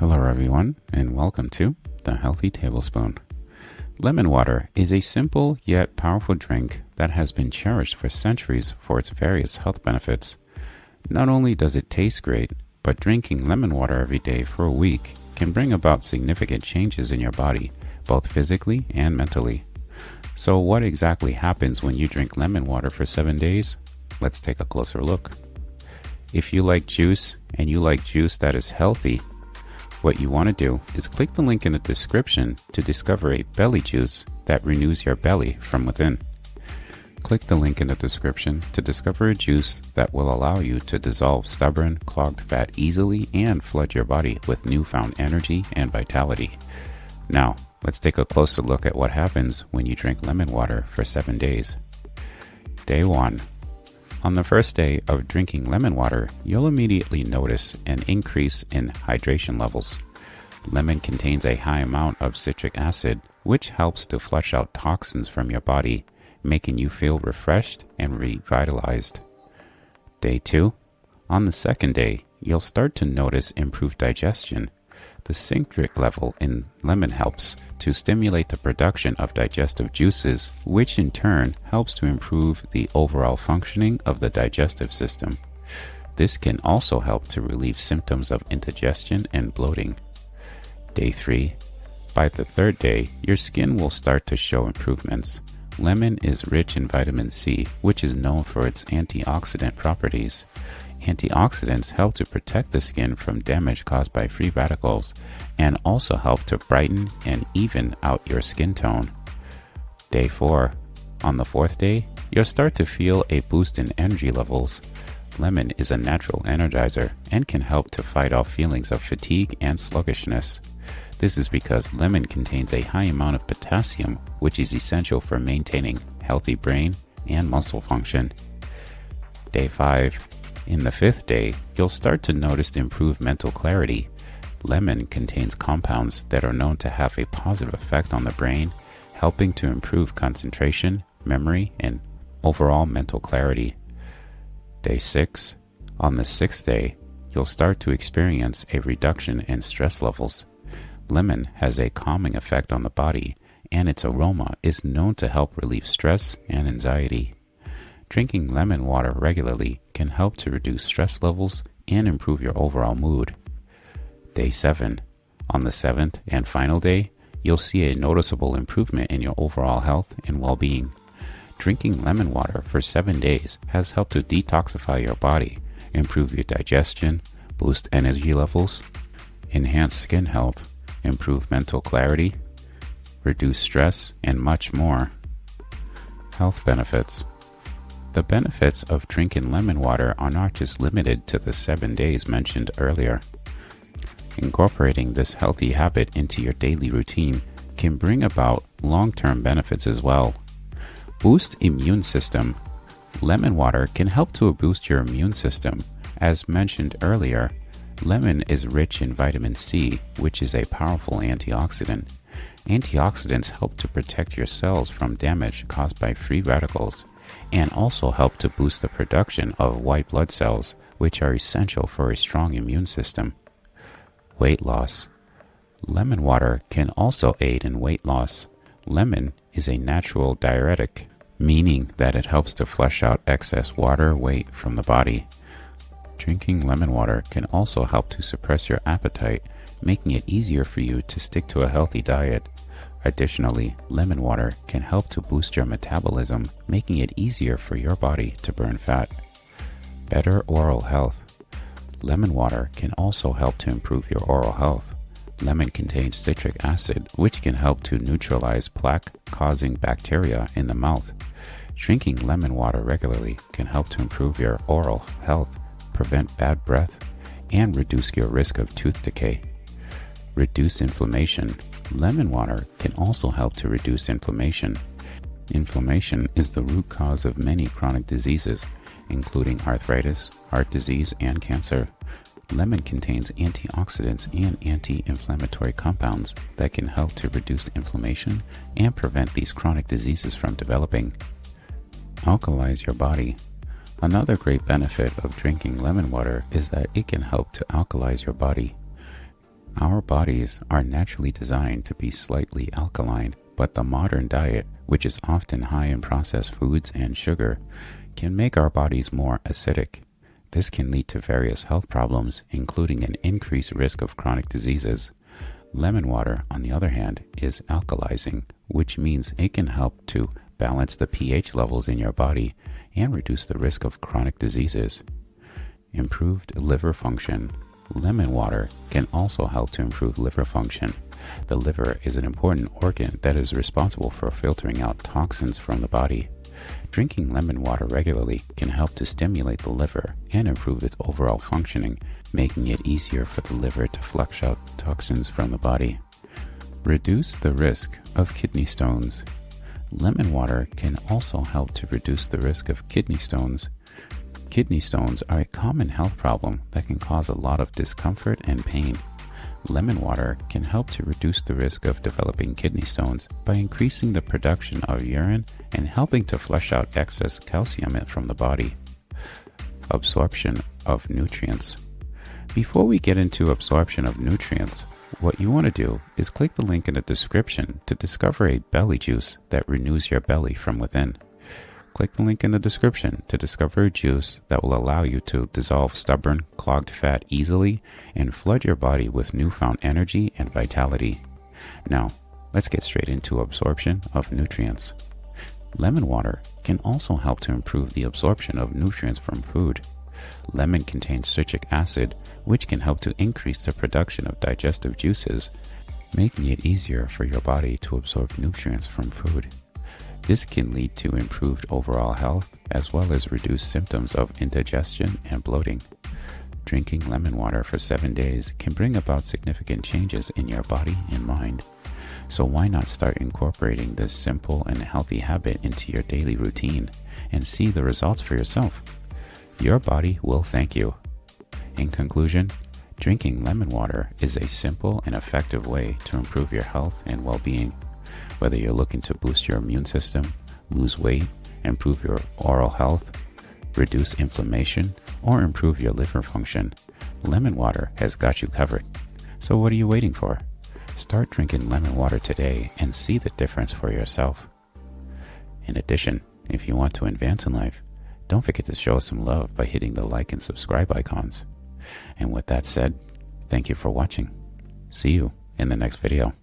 Hello everyone, and welcome to the Healthy Tablespoon. Lemon water is a simple yet powerful drink that has been cherished for centuries for its various health benefits. Not only does it taste great, but drinking lemon water every day for a week can bring about significant changes in your body, both physically and mentally. So what exactly happens when you drink lemon water for 7 days? Let's take a closer look. If you like juice and you like juice that is healthy, what you want to do is click the link in the description to discover a belly juice that renews your belly from within. Click the link in the description to discover a juice that will allow you to dissolve stubborn, clogged fat easily and flood your body with newfound energy and vitality. Now, let's take a closer look at what happens when you drink lemon water for 7 days. Day 1. On the first day of drinking lemon water, you'll immediately notice an increase in hydration levels. Lemon contains a high amount of citric acid, which helps to flush out toxins from your body, making you feel refreshed and revitalized. Day 2. On the second day, you'll start to notice improved digestion. The citric level in lemon helps to stimulate the production of digestive juices, which in turn helps to improve the overall functioning of the digestive system. This can also help to relieve symptoms of indigestion and bloating. Day 3. By the third day, your skin will start to show improvements. Lemon is rich in vitamin C, which is known for its antioxidant properties. Antioxidants help to protect the skin from damage caused by free radicals and also help to brighten and even out your skin tone. Day 4. On the fourth day, you'll start to feel a boost in energy levels. Lemon is a natural energizer and can help to fight off feelings of fatigue and sluggishness. This is because lemon contains a high amount of potassium, which is essential for maintaining healthy brain and muscle function. Day 5. In the fifth day, you'll start to notice improved mental clarity. Lemon contains compounds that are known to have a positive effect on the brain, helping to improve concentration, memory, and overall mental clarity. Day 6. On the sixth day, you'll start to experience a reduction in stress levels. Lemon has a calming effect on the body, and its aroma is known to help relieve stress and anxiety. Drinking lemon water regularly can help to reduce stress levels and improve your overall mood. Day 7. On the seventh and final day, you'll see a noticeable improvement in your overall health and well-being. Drinking lemon water for 7 days has helped to detoxify your body, improve your digestion, boost energy levels, enhance skin health, improve mental clarity, reduce stress, and much more. Health benefits. The benefits of drinking lemon water are not just limited to the 7 days mentioned earlier. Incorporating this healthy habit into your daily routine can bring about long-term benefits as well. Boost immune system. Lemon water can help to boost your immune system. As mentioned earlier, lemon is rich in vitamin C, which is a powerful antioxidant. Antioxidants help to protect your cells from damage caused by free radicals, and also help to boost the production of white blood cells, which are essential for a strong immune system. Weight loss. Lemon water can also aid in weight loss. Lemon is a natural diuretic, meaning that it helps to flush out excess water weight from the body. Drinking lemon water can also help to suppress your appetite, making it easier for you to stick to a healthy diet. Additionally, lemon water can help to boost your metabolism, making it easier for your body to burn fat. Better oral health. Lemon water can also help to improve your oral health. Lemon contains citric acid, which can help to neutralize plaque-causing bacteria in the mouth. Drinking lemon water regularly can help to improve your oral health, prevent bad breath, and reduce your risk of tooth decay. Reduce inflammation. Lemon water can also help to reduce inflammation. Inflammation is the root cause of many chronic diseases, including arthritis, heart disease, and cancer. Lemon contains antioxidants and anti-inflammatory compounds that can help to reduce inflammation and prevent these chronic diseases from developing. Alkalize your body. Another great benefit of drinking lemon water is that it can help to alkalize your body. Our bodies are naturally designed to be slightly alkaline, but the modern diet, which is often high in processed foods and sugar, can make our bodies more acidic. This can lead to various health problems, including an increased risk of chronic diseases. Lemon water, on the other hand, is alkalizing, which means it can help to balance the pH levels in your body and reduce the risk of chronic diseases. Improved liver function. Lemon water can also help to improve liver function. The liver is an important organ that is responsible for filtering out toxins from the body. Drinking lemon water regularly can help to stimulate the liver and improve its overall functioning, making it easier for the liver to flush out toxins from the body. Reduce the risk of kidney stones. Lemon water can also help to reduce the risk of kidney stones. Kidney stones are a common health problem that can cause a lot of discomfort and pain. Lemon water can help to reduce the risk of developing kidney stones by increasing the production of urine and helping to flush out excess calcium from the body. Absorption of nutrients. Before we get into absorption of nutrients, what you want to do is click the link in the description to discover a belly juice that renews your belly from within. Click the link in the description to discover a juice that will allow you to dissolve stubborn, clogged fat easily and flood your body with newfound energy and vitality. Now, let's get straight into absorption of nutrients. Lemon water can also help to improve the absorption of nutrients from food. Lemon contains citric acid, which can help to increase the production of digestive juices, making it easier for your body to absorb nutrients from food. This can lead to improved overall health as well as reduced symptoms of indigestion and bloating. Drinking lemon water for 7 days can bring about significant changes in your body and mind. So why not start incorporating this simple and healthy habit into your daily routine and see the results for yourself? Your body will thank you. In conclusion, drinking lemon water is a simple and effective way to improve your health and well-being. Whether you're looking to boost your immune system, lose weight, improve your oral health, reduce inflammation, or improve your liver function, lemon water has got you covered. So what are you waiting for? Start drinking lemon water today and see the difference for yourself. In addition, if you want to advance in life, don't forget to show us some love by hitting the like and subscribe icons. And with that said, thank you for watching. See you in the next video.